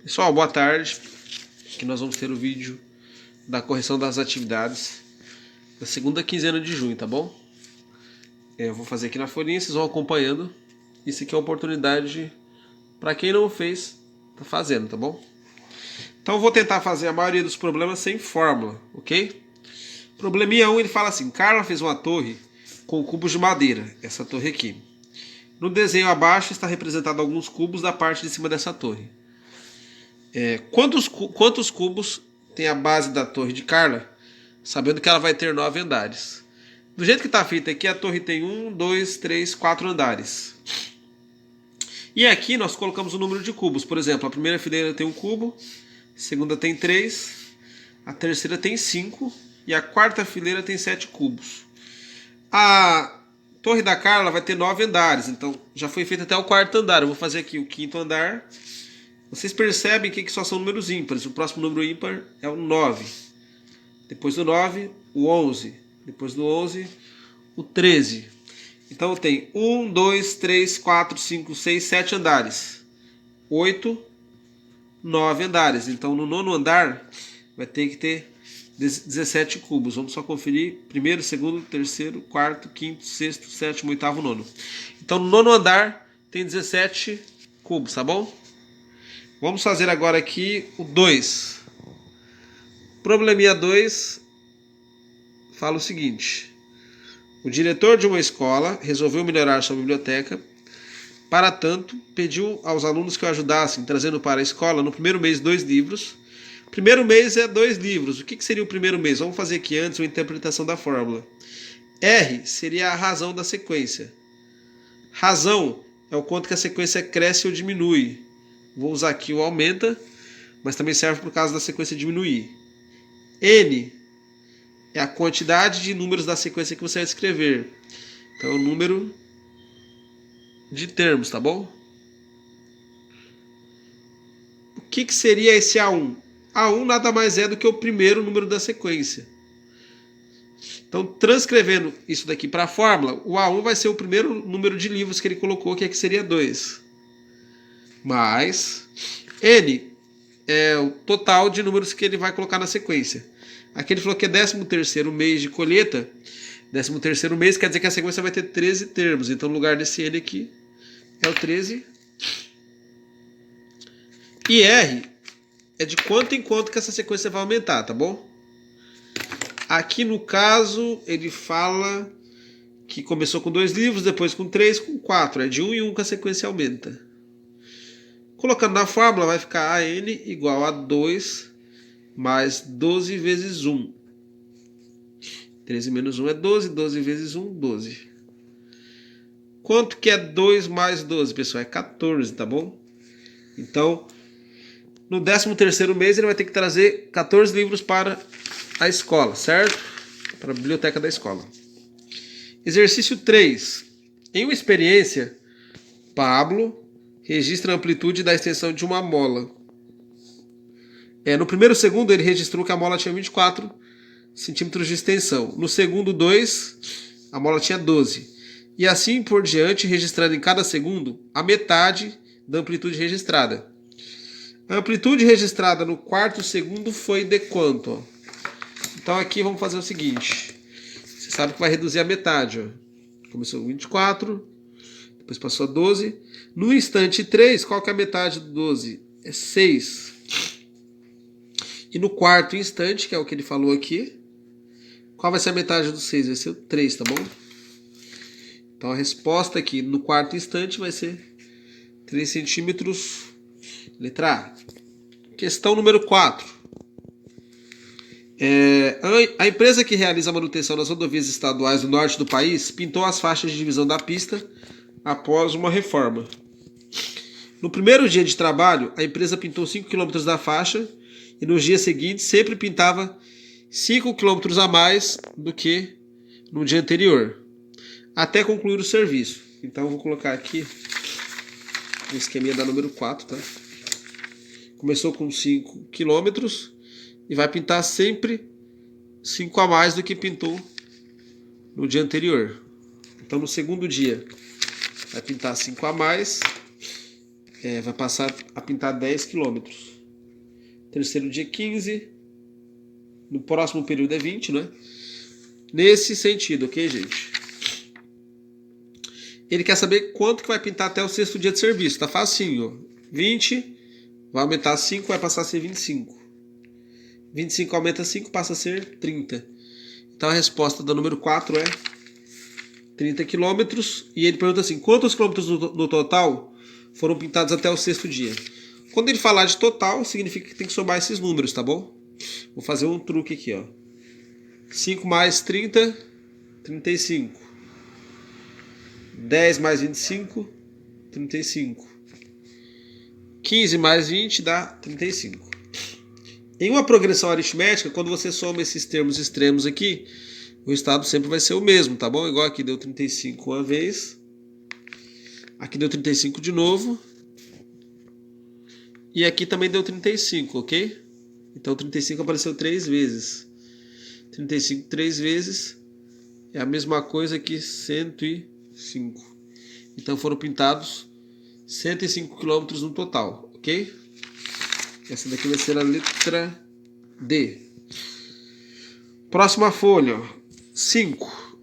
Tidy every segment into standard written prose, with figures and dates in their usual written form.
Pessoal, boa tarde. Aqui nós vamos ter o vídeo da correção das atividades da segunda quinzena de junho, tá bom? Eu vou fazer aqui na folhinha, vocês vão acompanhando. Isso aqui é uma oportunidade para quem não fez, tá fazendo, tá bom? Então eu vou tentar fazer a maioria dos problemas sem fórmula, ok? Probleminha 1, ele fala assim: Carla fez uma torre com cubos de madeira, essa torre aqui. No desenho abaixo está representado alguns cubos da parte de cima dessa torre. Quantos cubos tem a base da torre de Carla, sabendo que ela vai ter 9 andares? Do jeito que está feito aqui, a torre tem 1, 2, 3, 4 andares. E aqui nós colocamos o número de cubos. Por exemplo, a primeira fileira tem 1 cubo, a segunda tem 3, a terceira tem 5 e a quarta fileira tem 7 cubos. A torre da Carla vai ter 9 andares, então já foi feito até o quarto andar. Eu vou fazer aqui o quinto andar. Vocês percebem que só são números ímpares. O próximo número ímpar é o 9. Depois do 9, o 11. Depois do 11, o 13. Então tem 1, 2, 3, 4, 5, 6, 7 andares. 8, 9 andares. Então no nono andar vai ter que ter 17 cubos. Vamos só conferir. Primeiro, segundo, terceiro, quarto, quinto, sexto, sétimo, oitavo, nono. Então no nono andar tem 17 cubos, tá bom? Vamos fazer agora aqui o 2. Probleminha 2 fala o seguinte: o diretor de uma escola resolveu melhorar sua biblioteca. Para tanto, pediu aos alunos que o ajudassem, trazendo para a escola no primeiro mês 2 livros. Primeiro mês é 2 livros. O que seria o primeiro mês? Vamos fazer aqui antes uma interpretação da fórmula. R seria a razão da sequência. Razão é o quanto que a sequência cresce ou diminui. Vou usar aqui o aumenta, mas também serve por causa da sequência diminuir. N é a quantidade de números da sequência que você vai escrever. Então é o número de termos, tá bom? O que seria esse A1? A1 nada mais é do que o primeiro número da sequência. Então, transcrevendo isso daqui para a fórmula, o A1 vai ser o primeiro número de livros que ele colocou, que aqui seria 2. Mais N é o total de números que ele vai colocar na sequência. Aqui ele falou que é 13º mês de colheita. 13º mês quer dizer que a sequência vai ter 13 termos. Então, no lugar desse N aqui, é o 13. E R é de quanto em quanto que essa sequência vai aumentar, tá bom? Aqui no caso, ele fala que começou com 2 livros, depois com 3, com 4. É de 1 em 1 que a sequência aumenta. Colocando na fórmula, vai ficar AN igual a 2 mais 12 vezes 1. 13 menos 1 é 12, 12 vezes 1, 12. Quanto que é 2 mais 12, pessoal? É 14, tá bom? Então, no 13º mês, ele vai ter que trazer 14 livros para a escola, certo? Para a biblioteca da escola. Exercício 3. Em uma experiência, Pablo registra a amplitude da extensão de uma mola. No primeiro segundo, ele registrou que a mola tinha 24 centímetros de extensão. No segundo 2, a mola tinha 12. E assim por diante, registrando em cada segundo a metade da amplitude registrada. A amplitude registrada no quarto segundo foi de quanto? Então aqui vamos fazer o seguinte. Você sabe que vai reduzir a metade. Começou com 24, depois passou a 12. No instante 3, qual que é a metade do 12? É 6. E no quarto instante, que é o que ele falou aqui, qual vai ser a metade do 6? Vai ser o 3, tá bom? Então a resposta aqui no quarto instante vai ser 3 centímetros. Letra A. Questão número 4. A empresa que realiza a manutenção das rodovias estaduais do norte do país pintou as faixas de divisão da pista após uma reforma. No primeiro dia de trabalho, a empresa pintou 5 km da faixa e nos dias seguintes sempre pintava 5 km a mais do que no dia anterior, até concluir o serviço. Então eu vou colocar aqui o esqueminha da número 4, tá? Começou com 5 km e vai pintar sempre 5 a mais do que pintou no dia anterior. Então no segundo dia vai pintar 5 a mais vai passar a pintar 10 quilômetros. Terceiro dia 15. No próximo período é 20, né? Nesse sentido, ok, gente? Ele quer saber quanto que vai pintar até o sexto dia de serviço. Tá facinho, ó. 20, vai aumentar 5, vai passar a ser 25. 25 aumenta 5, passa a ser 30. Então a resposta do número 4 é 30 quilômetros. E ele pergunta assim, quantos quilômetros no total foram pintados até o sexto dia? Quando ele falar de total, significa que tem que somar esses números, tá bom? Vou fazer um truque aqui, ó. 5 mais 30, 35. 10 mais 25, 35. 15 mais 20 dá 35. Em uma progressão aritmética, quando você soma esses termos extremos aqui, o resultado sempre vai ser o mesmo, tá bom? Igual aqui deu 35 uma vez. Aqui deu 35 de novo. E aqui também deu 35, ok? Então 35 apareceu 3 vezes. 35 3 vezes é a mesma coisa que 105. Então foram pintados 105 quilômetros no total, ok? Essa daqui vai ser a letra D. Próxima folha, 5.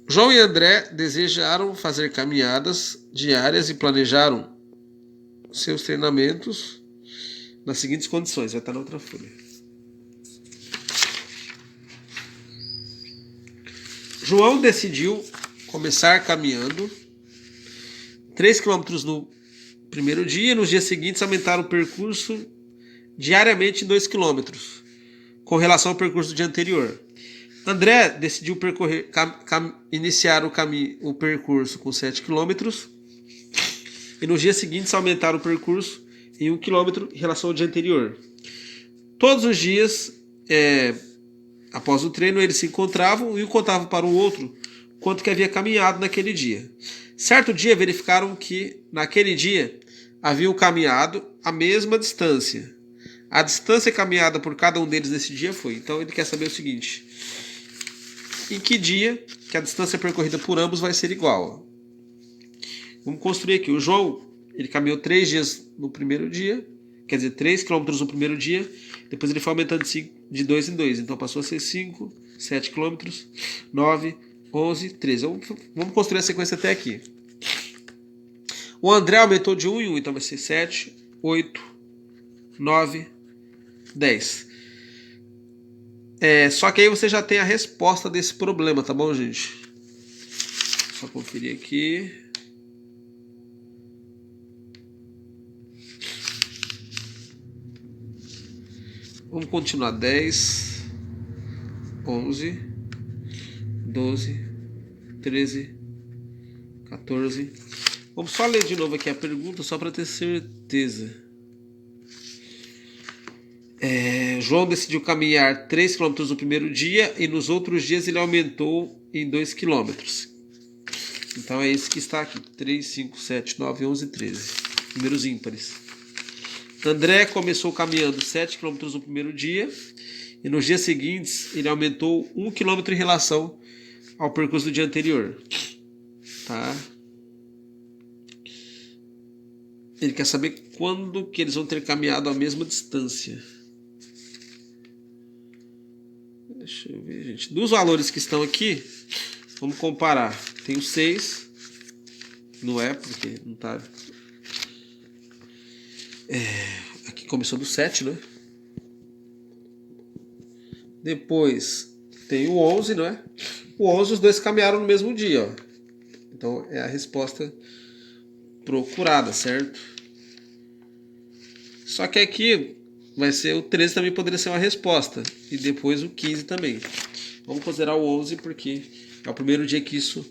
João e André desejaram fazer caminhadas diárias e planejaram seus treinamentos nas seguintes condições. Vai estar na outra folha. João decidiu começar caminhando 3 km no primeiro dia e nos dias seguintes aumentar o percurso diariamente em 2 km, com relação ao percurso do dia anterior. André decidiu iniciar o percurso com 7 km e nos dias seguintes aumentar o percurso em 1 km em relação ao dia anterior. Todos os dias, após o treino, eles se encontravam e um contava para o outro quanto que havia caminhado naquele dia. Certo dia verificaram que naquele dia haviam caminhado a mesma distância. A distância caminhada por cada um deles nesse dia foi. Então ele quer saber o seguinte: em que dia que a distância percorrida por ambos vai ser igual? Vamos construir aqui. O João, ele caminhou 3 dias no primeiro dia, quer dizer, 3 km no primeiro dia, depois ele foi aumentando de 2 em 2, então passou a ser 5, 7 km, 9, 11, 13. Vamos construir a sequência até aqui. O André aumentou de 1 em 1, então vai ser 7, 8, 9, 10. Só que aí você já tem a resposta desse problema, tá bom, gente? Só conferir aqui. Vamos continuar. 10, 11, 12, 13, 14. Vamos só ler de novo aqui a pergunta, só para ter certeza. João decidiu caminhar 3 km no primeiro dia e nos outros dias ele aumentou em 2 km. Então é isso que está aqui. 3, 5, 7, 9, 11, 13. Números ímpares. André começou caminhando 7 km no primeiro dia e nos dias seguintes ele aumentou 1 km em relação ao percurso do dia anterior. Tá? Ele quer saber quando que eles vão ter caminhado a mesma distância. Deixa eu ver, gente. Dos valores que estão aqui, vamos comparar. Tem o 6. Não é, porque não está... Aqui começou do 7, né? Depois tem o 11, não é? O 11, os dois caminharam no mesmo dia, ó. Então é a resposta procurada, certo? Só que aqui vai ser o 13, também poderia ser uma resposta. E depois o 15 também. Vamos considerar o 11 porque é o primeiro dia que isso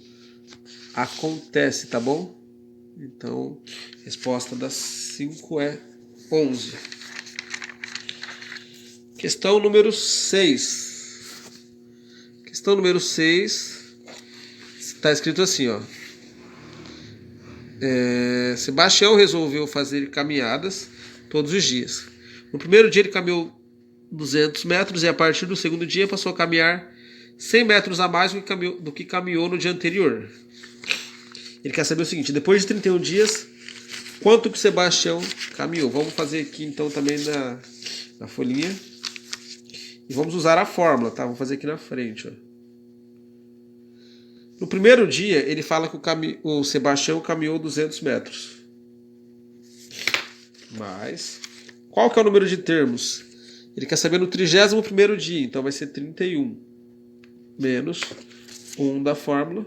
acontece, tá bom? Então, a resposta das 5 é 11. Questão número 6. Questão número 6. Está escrito assim, ó. Sebastião resolveu fazer caminhadas todos os dias. No primeiro dia ele caminhou 200 metros e a partir do segundo dia passou a caminhar 100 metros a mais do que caminhou no dia anterior. Ele quer saber o seguinte: depois de 31 dias, quanto que o Sebastião caminhou. Vamos fazer aqui então também na folhinha. E vamos usar a fórmula, tá? Vou fazer aqui na frente, ó. No primeiro dia, ele fala que o Sebastião caminhou 200 metros. Mas, qual que é o número de termos? Ele quer saber no 31º dia, então vai ser 31 menos 1 da fórmula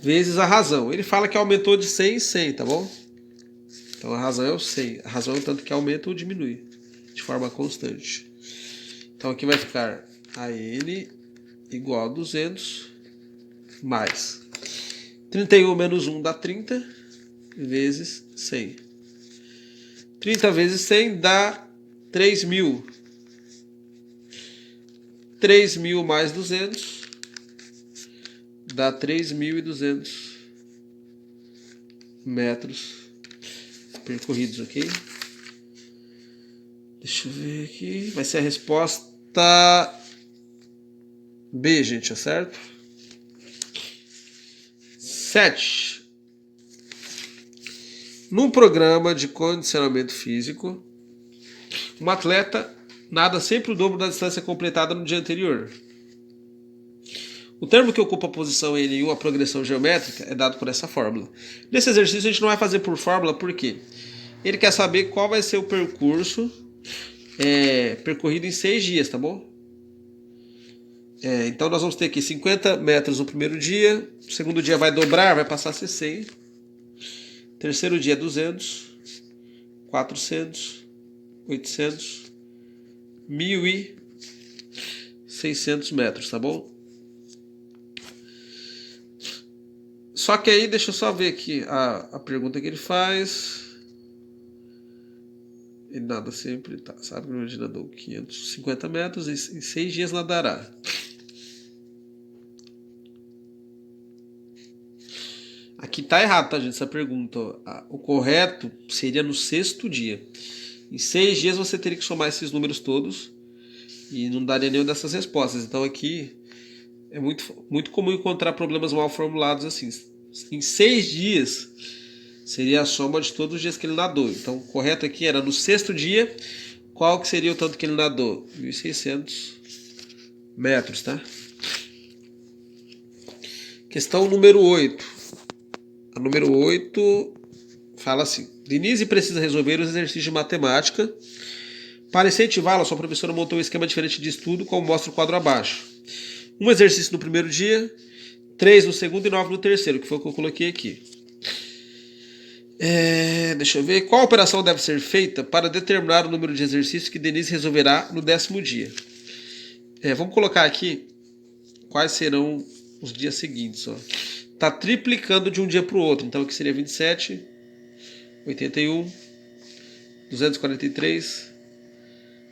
vezes a razão. Ele fala que aumentou de 100 em 100, tá bom? Então a razão é o 100. A razão é o tanto que aumenta ou diminui de forma constante. Então aqui vai ficar AN igual a 200 mais 31 menos 1 dá 30 vezes 100. 30 vezes 100 dá 3.000. 3.000 mais 200 dá 3.200 metros percorridos, ok? Deixa eu ver aqui. Vai ser a resposta B, gente, é certo? 7. Num programa de condicionamento físico, um atleta nada sempre o dobro da distância completada no dia anterior. O termo que ocupa a posição em uma progressão geométrica é dado por essa fórmula. Nesse exercício a gente não vai fazer por fórmula, porque ele quer saber qual vai ser o percurso percorrido em 6 dias, tá bom? Então nós vamos ter aqui 50 metros no primeiro dia, o segundo dia vai dobrar, vai passar a ser 100, terceiro dia 200, 400, 800, 1.600 metros, tá bom? Só que aí, deixa eu só ver aqui a pergunta que ele faz. Ele nada sempre, tá, sabe? O número nadou 550 metros e em 6 dias nadará. Aqui tá errado, tá, gente? Essa pergunta. O correto seria no 6º dia. Em 6 dias você teria que somar esses números todos e não daria nenhuma dessas respostas. Então aqui é muito comum encontrar problemas mal formulados assim. Em 6 dias seria a soma de todos os dias que ele nadou. Então o correto aqui era no 6º dia. Qual que seria o tanto que ele nadou? 1.600 metros, tá? Questão número 8. A número 8 fala assim: Denise precisa resolver os exercícios de matemática. Para incentivá-la, sua professora montou um esquema diferente de estudo, como mostra o quadro abaixo. Um exercício no primeiro dia, 3 no segundo e 9 no terceiro, que foi o que eu coloquei aqui. Deixa eu ver. Qual operação deve ser feita para determinar o número de exercícios que Denise resolverá no 10º dia? Vamos colocar aqui quais serão os dias seguintes. Está triplicando de um dia para o outro. Então aqui seria 27, 81, 243,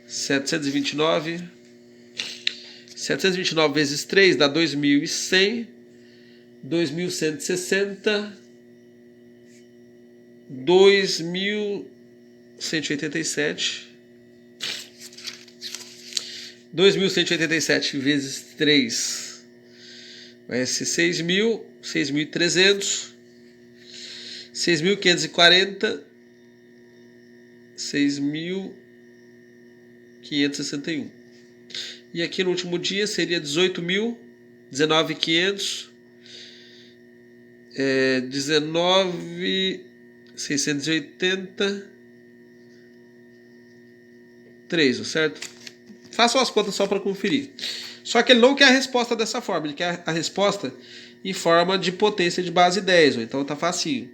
729. 729 vezes 3 dá 2.100. 2.160. 2.187. 2.187 vezes 3 vai ser 6.000. 6.300. 6.540. 6.561. E aqui no último dia seria 18.000. 19.500. 19.680. 3, certo? Façam as contas só para conferir. Só que ele não quer a resposta dessa forma, ele quer a resposta em forma de potência de base 10. Então tá facinho.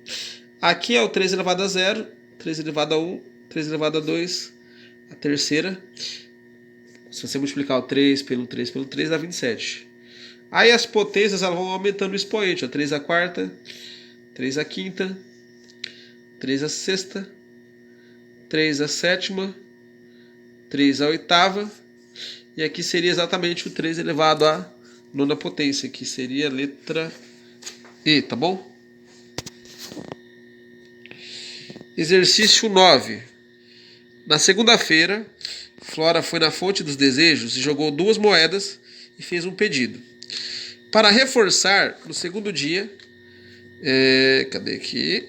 Aqui é o 3 elevado a 0, 3 elevado a 1, 3 elevado a 2, a terceira. Se você multiplicar o 3 pelo 3 pelo 3, dá 27. Aí as potências elas vão aumentando o expoente. 3 a quarta, 3 a quinta, 3 a sexta, 3 a sétima, 3 a oitava. E aqui seria exatamente o 3 elevado a nona potência, que seria a letra E, tá bom? Exercício 9. Na segunda-feira, Flora foi na Fonte dos Desejos e jogou 2 moedas e fez um pedido. Para reforçar, no segundo dia, cadê aqui?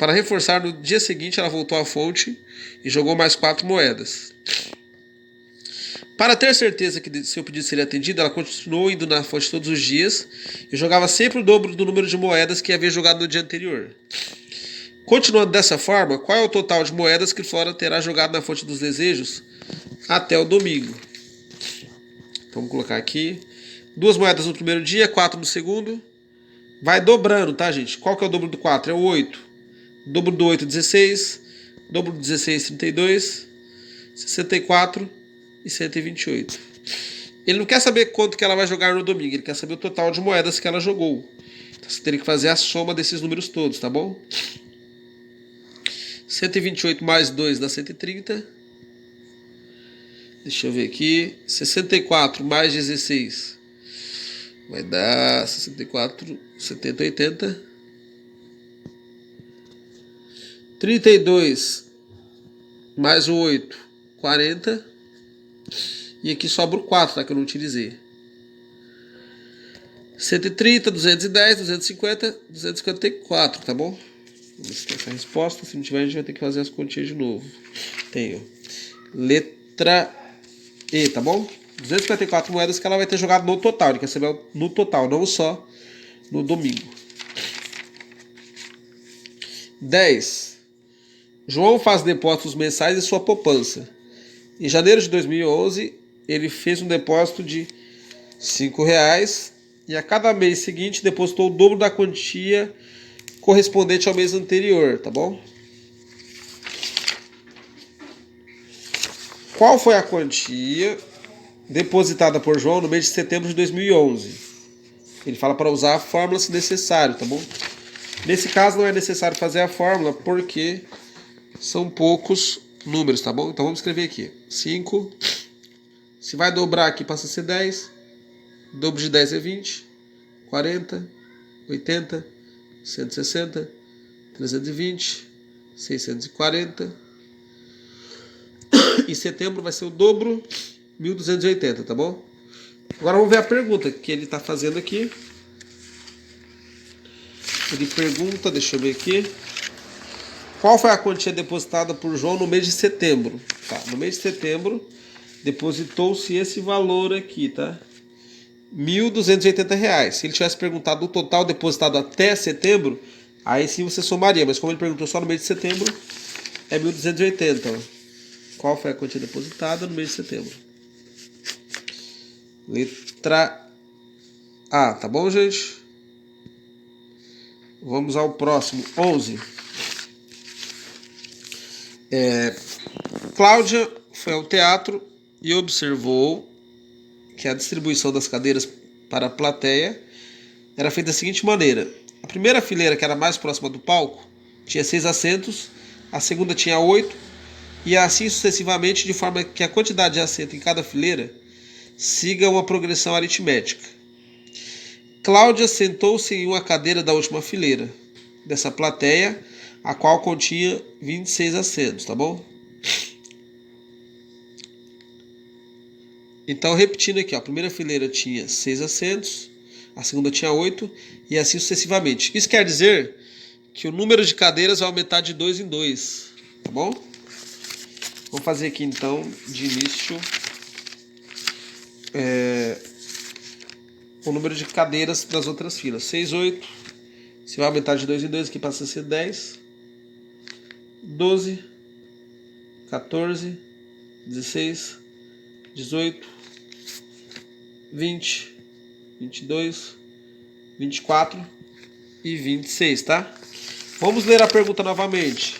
Para reforçar, no dia seguinte ela voltou à fonte e jogou mais 4 moedas. Para ter certeza que seu pedido seria atendido, ela continuou indo na fonte todos os dias e jogava sempre o dobro do número de moedas que havia jogado no dia anterior. Continuando dessa forma, qual é o total de moedas que Flora terá jogado na fonte dos desejos até o domingo? Então, vamos colocar aqui 2 moedas no primeiro dia, 4 no segundo. Vai dobrando, tá, gente? Qual que é o dobro do 4? É o 8. O dobro do 8, 16. O dobro do 16, 32. 64 e 128. Ele não quer saber quanto que ela vai jogar no domingo, ele quer saber o total de moedas que ela jogou. Então você teria que fazer a soma desses números todos, tá bom? 128 mais 2 dá 130. Deixa eu ver aqui. 64 mais 16 vai dar 64, 70, 80. 32 mais o 8, 40. E aqui sobra o 4, tá? Que eu não utilizei. 130, 210, 250, 254, tá bom? Vamos ver se tem essa resposta. Se não tiver, a gente vai ter que fazer as continhas de novo. Tenho. Letra E, tá bom? 254 moedas que ela vai ter jogado no total. Ele quer saber no total, não só no domingo. 10. João faz depósitos mensais em sua poupança. Em janeiro de 2011, ele fez um depósito de R$5 e a cada mês seguinte depositou o dobro da quantia correspondente ao mês anterior, tá bom? Qual foi a quantia depositada por João no mês de setembro de 2011? Ele fala para usar a fórmula se necessário, tá bom? Nesse caso não é necessário fazer a fórmula porque são poucos números, tá bom? Então vamos escrever aqui. 5. Se vai dobrar aqui passa a ser 10. O dobro de 10 é 20. 40. 80. 160. 320. 640. Em setembro vai ser o dobro. 1280, tá bom? Agora vamos ver a pergunta que ele está fazendo aqui. Ele pergunta, deixa eu ver aqui. Qual foi a quantia depositada por João no mês de setembro? Tá, no mês de setembro depositou-se esse valor aqui, tá? R$1.280. Se ele tivesse perguntado o total depositado até setembro, aí sim você somaria. Mas como ele perguntou só no mês de setembro, é 1.280. Ó. Qual foi a quantia depositada no mês de setembro? Letra A, tá bom, gente? Vamos ao próximo, 11. Cláudia foi ao teatro e observou que a distribuição das cadeiras para a plateia era feita da seguinte maneira. A primeira fileira, que era mais próxima do palco, tinha 6 assentos, a segunda tinha 8, e assim sucessivamente, de forma que a quantidade de assentos em cada fileira siga uma progressão aritmética. Cláudia sentou-se em uma cadeira da última fileira dessa plateia, a qual continha 26 assentos, tá bom? Então, repetindo aqui, ó, a primeira fileira tinha 6 assentos, a segunda tinha 8, e assim sucessivamente. Isso quer dizer que o número de cadeiras vai aumentar de 2 em 2, tá bom? Vamos fazer aqui, então, de início, o número de cadeiras das outras filas. 6, 8, se vai aumentar de 2 em 2, aqui passa a ser 10, 12, 14, 16, 18, 20, 22, 24 e 26, tá? Vamos ler a pergunta novamente.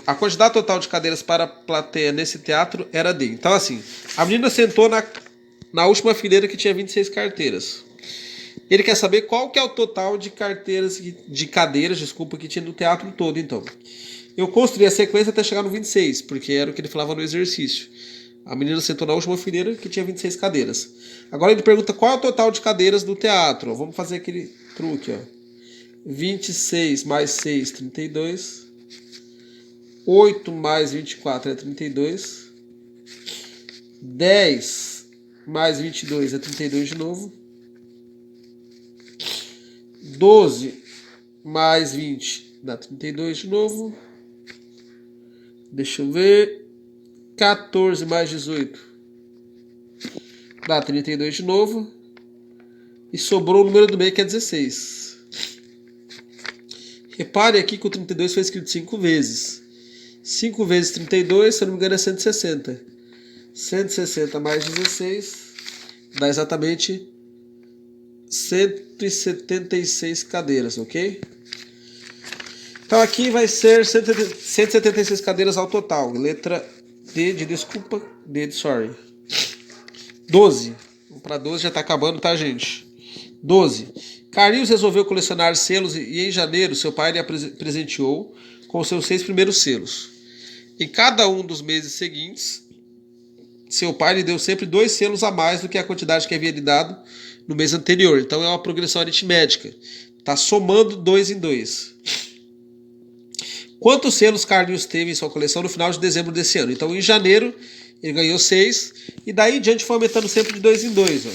A quantidade total de cadeiras para a plateia nesse teatro era de... Então, assim, a menina sentou na última fileira que tinha 26 carteiras. Ele quer saber qual que é o total de cadeiras, desculpa, que tinha no teatro todo, então. Eu construí a sequência até chegar no 26, porque era o que ele falava no exercício. A menina sentou na última fileira que tinha 26 cadeiras. Agora ele pergunta qual é o total de cadeiras do teatro. Vamos fazer aquele truque, ó. 26 mais 6, 32. 8 mais 24 é 32. 10 mais 22 é 32 de novo. 12 mais 20 Dá 32 de novo. Deixa eu ver. 14 mais 18. Dá 32 de novo. E sobrou o número do meio, que é 16. Repare aqui que o 32 foi escrito 5 vezes. 5 vezes 32, se eu não me engano, é 160. 160 mais 16 dá exatamente 176 cadeiras, ok? Então aqui vai ser 176 cadeiras ao total. Letra D de desculpa, D de sorry. 12. Vamos para 12, já está acabando, tá, gente? 12. Carlinhos resolveu colecionar selos e em janeiro seu pai lhe presenteou com seus 6 primeiros selos. Em cada um dos meses seguintes, seu pai lhe deu sempre 2 selos a mais do que a quantidade que havia lhe dado no mês anterior. Então é uma progressão aritmética. Está somando 2 em 2. Quantos selos Carlinhos teve em sua coleção no final de dezembro desse ano? Então em janeiro ele ganhou 6 e daí em diante foi aumentando sempre de 2 em 2. Ó.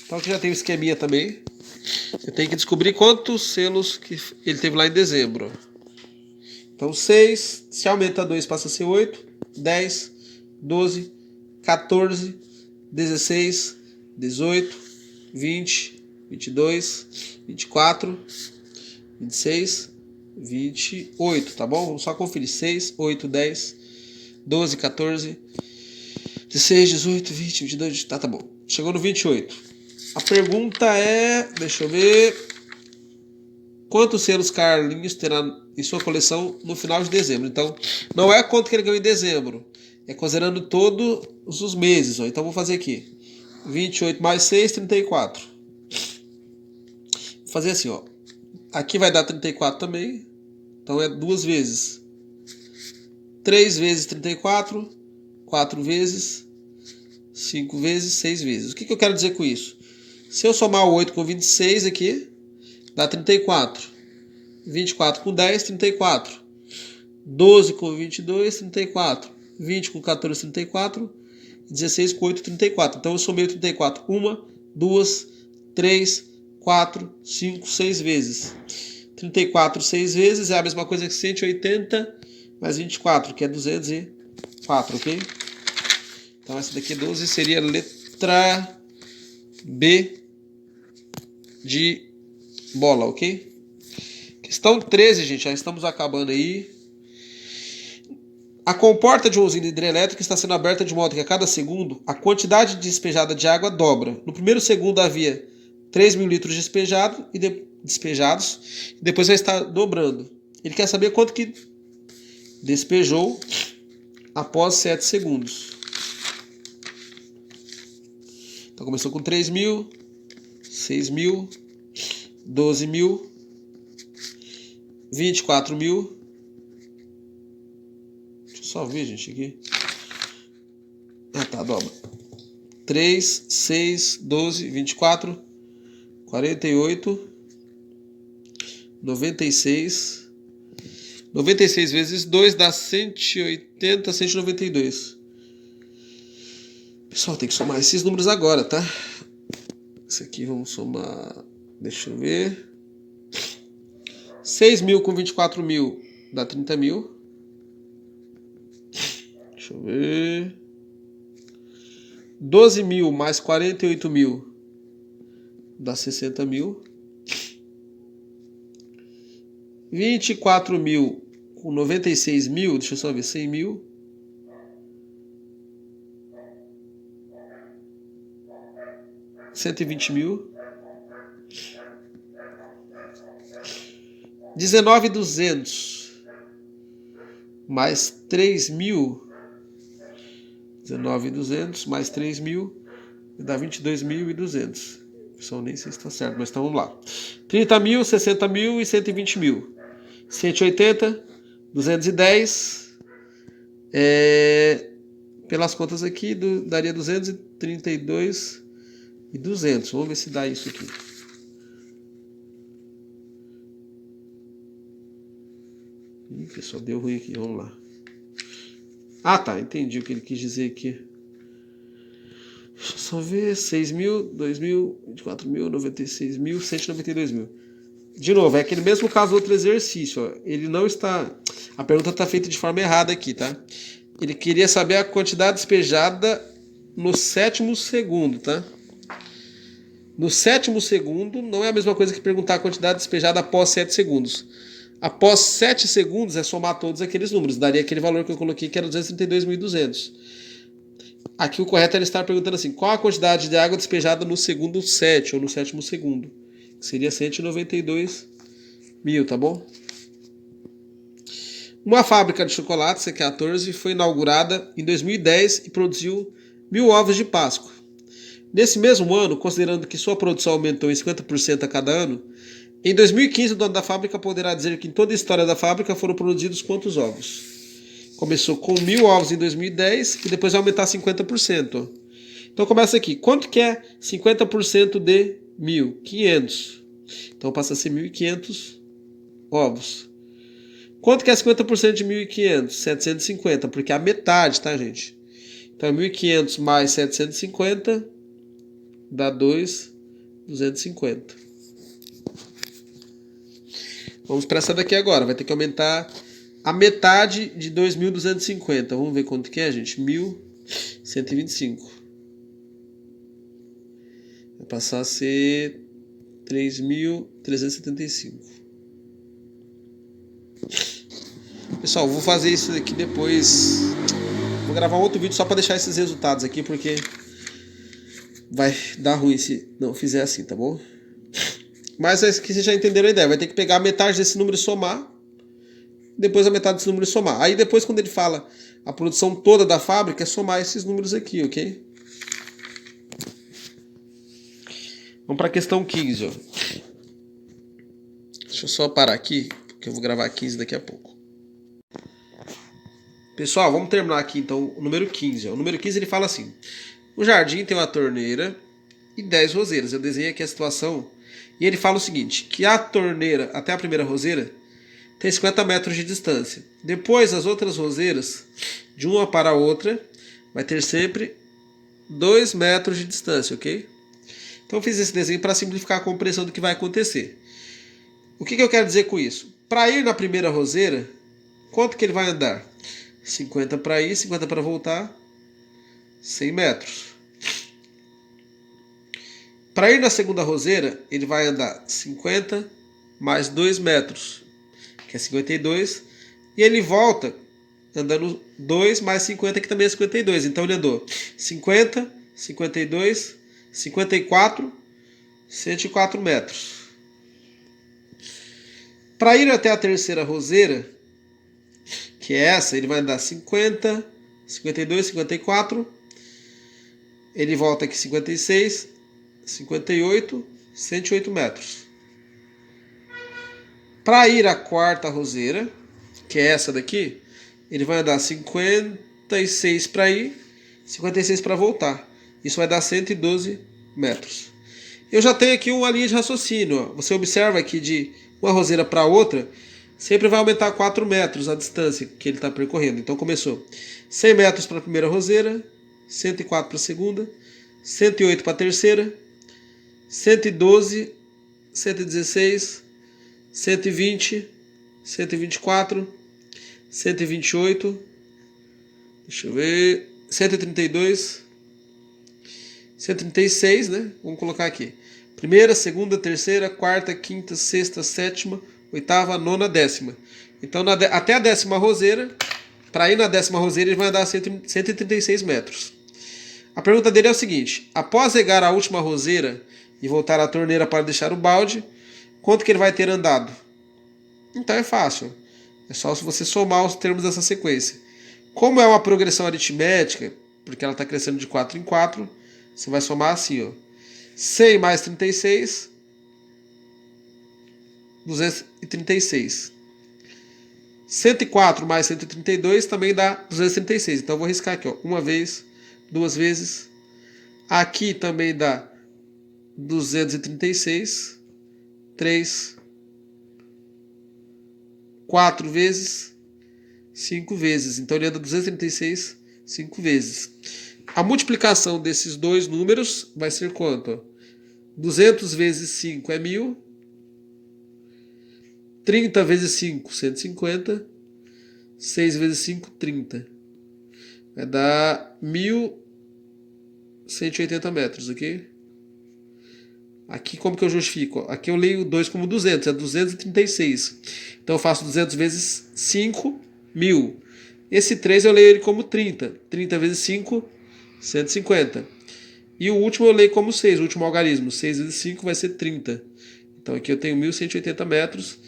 Então aqui já tem um esqueminha também. Eu tenho que descobrir quantos selos que ele teve lá em dezembro. Então 6, se aumenta 2 passa a ser 8, 10, 12, 14, 16, 18, 20, 22, 24, 26, 28, tá bom? Vamos só conferir. 6, 8, 10, 12, 14, 16, 18, 20, 22, tá bom. Chegou no 28. A pergunta é, deixa eu ver, quantos selos Carlinhos terá em sua coleção no final de dezembro? Então, não é quanto que ele ganhou em dezembro, é considerando todos os meses. Ó. Então, vou fazer aqui. 28 mais 6, 34. Vou fazer assim, ó. Aqui vai dar 34 também. Então, é 2 vezes. 3 vezes 34. 4 vezes. 5 vezes, 6 vezes. O que eu quero dizer com isso? Se eu somar o 8 com 26 aqui, dá 34. 24 com 10, 34. 12 com 22, 34. 20 com 14, 34. 16 com 8, 34. Então eu somei o 34. 1, 2, 3, 4, 5, 6 vezes. 34 6 vezes é a mesma coisa que 180 mais 24, que é 204, ok? Então essa daqui 12 seria a letra B de bola, ok? Questão 13, gente, já estamos acabando aí. A comporta de uma usina hidrelétrica está sendo aberta de modo que a cada segundo a quantidade despejada de água dobra. No primeiro segundo havia 3.000 litros despejados e depois vai estar dobrando. Ele quer saber quanto que despejou após 7 segundos. Então começou com 3.000, 6.000, 12.000, 24.000. Deixa eu só ver, gente, aqui. Ah, tá, dobra. 3, 6, 12, 24, 48, 96. 96 vezes 2 dá 180, 192. Pessoal, tem que somar esses números agora, tá? Esse aqui vamos somar. Deixa eu ver. 6.000 com 24.000 dá 30.000. Deixa eu ver. 12.000 mais 48.000 dá 60.000. 24.000 com 96.000, deixa eu só ver, 100.000. 120.000. 19.200 mais 3.000. 19.200 mais 3.000 dá 22.200. Pessoal, nem sei se está certo, mas então vamos lá. 30.000, 60.000 e 120.000. 180, 210. Pelas contas aqui, daria 232 e 200. Vamos ver se dá isso aqui. Ih, pessoal, deu ruim aqui. Vamos lá. Ah, tá. Entendi o que ele quis dizer aqui. Deixa eu só ver. 6.000, 2.000, 24.000, 96.000, 192.000. De novo, é aquele mesmo caso do outro exercício. Ó. Ele não está... A pergunta está feita de forma errada aqui, tá? Ele queria saber a quantidade despejada no sétimo segundo, tá? No sétimo segundo não é a mesma coisa que perguntar a quantidade despejada após 7 segundos. Após 7 segundos é somar todos aqueles números. Daria aquele valor que eu coloquei que era 232.200. Aqui o correto é ele estar perguntando assim, qual a quantidade de água despejada no segundo 7 ou no sétimo segundo? Que seria 192 mil, tá bom? Uma fábrica de chocolates, C14, foi inaugurada em 2010 e produziu 1.000 ovos de Páscoa. Nesse mesmo ano, considerando que sua produção aumentou em 50% a cada ano, em 2015 o dono da fábrica poderá dizer que em toda a história da fábrica foram produzidos quantos ovos? Começou com 1.000 ovos em 2010 e depois vai aumentar 50%. Então começa aqui. Quanto que é 50% de 1.000? 500. Então passa a ser 1.500 ovos. Quanto que é 50% de 1.500? 750, porque é a metade, tá, gente? Então 1.500 mais 750 dá 250. Vamos para essa daqui agora. Vai ter que aumentar a metade de 2.250. Vamos ver quanto que é, gente? 1.125. Vai passar a ser 3.375. Pessoal, vou fazer isso aqui depois. Vou gravar um outro vídeo só para deixar esses resultados aqui, porque vai dar ruim se não fizer assim, tá bom? Mas é que vocês já entenderam a ideia. Vai ter que pegar a metade desse número e somar. Depois a metade desse número e somar. Aí depois, quando ele fala a produção toda da fábrica, é somar esses números aqui, ok? Vamos para a questão 15, ó. Deixa eu só parar aqui, porque eu vou gravar 15 daqui a pouco. Pessoal, vamos terminar aqui então o número 15. Ó. O número 15 ele fala assim: o jardim tem uma torneira e 10 roseiras. Eu desenhei aqui a situação. E ele fala o seguinte, que a torneira até a primeira roseira tem 50 metros de distância. Depois, as outras roseiras, de uma para a outra, vai ter sempre 2 metros de distância, ok? Então eu fiz esse desenho para simplificar a compreensão do que vai acontecer. O que eu quero dizer com isso? Para ir na primeira roseira, quanto que ele vai andar? 50 para ir, 50 para voltar, 100 metros. Para ir na segunda roseira, ele vai andar 50 mais 2 metros, que é 52, e ele volta andando 2 mais 50, que também é 52. Então ele andou 50, 52, 54, 104 metros. Para ir até a terceira roseira, que é essa, ele vai andar 50, 52, 54, ele volta aqui 56, 58, 108 metros. Para ir à quarta roseira, que é essa daqui, ele vai andar 56 para ir, 56 para voltar. Isso vai dar 112 metros. Eu já tenho aqui uma linha de raciocínio. Ó. Você observa que de uma roseira para outra, sempre vai aumentar 4 metros a distância que ele está percorrendo. Então começou 100 metros para a primeira roseira, 104 para a segunda, 108 para a terceira, 112, 116, 120, 124, 128, deixa eu ver, 132, 136, né? Vamos colocar aqui. Primeira, segunda, terceira, quarta, quinta, sexta, sétima, oitava, nona, décima. Então até a décima roseira, para ir na décima roseira ele vai andar 136 metros. A pergunta dele é o seguinte: após regar a última roseira e voltar à torneira para deixar o balde, quanto que ele vai ter andado? Então é fácil. É só se você somar os termos dessa sequência. Como é uma progressão aritmética, porque ela está crescendo de 4 em 4, você vai somar assim, ó. 100 mais 36, 236. 104 mais 132 também dá 236. Então eu vou riscar aqui, ó. Uma vez, duas vezes. Aqui também dá 236. 3, 4 vezes, 5 vezes. Então ele anda 236 5 vezes. A multiplicação desses dois números vai ser quanto? 200 vezes 5 é 1000. 30 vezes 5, 150. 6 vezes 5, 30. Vai dar 1.180 metros, ok? Aqui como que eu justifico? Aqui eu leio 2 como 200, é 236. Então eu faço 200 vezes 5, 1.000. Esse 3 eu leio ele como 30. 30 vezes 5, 150. E o último eu leio como 6, o último algarismo. 6 vezes 5 vai ser 30. Então aqui eu tenho 1.180 metros,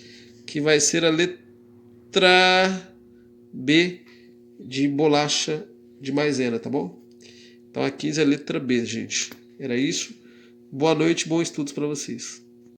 que vai ser a letra B de bolacha de maisena, tá bom? Então a 15 é a letra B, gente. Era isso. Boa noite, bons estudos para vocês.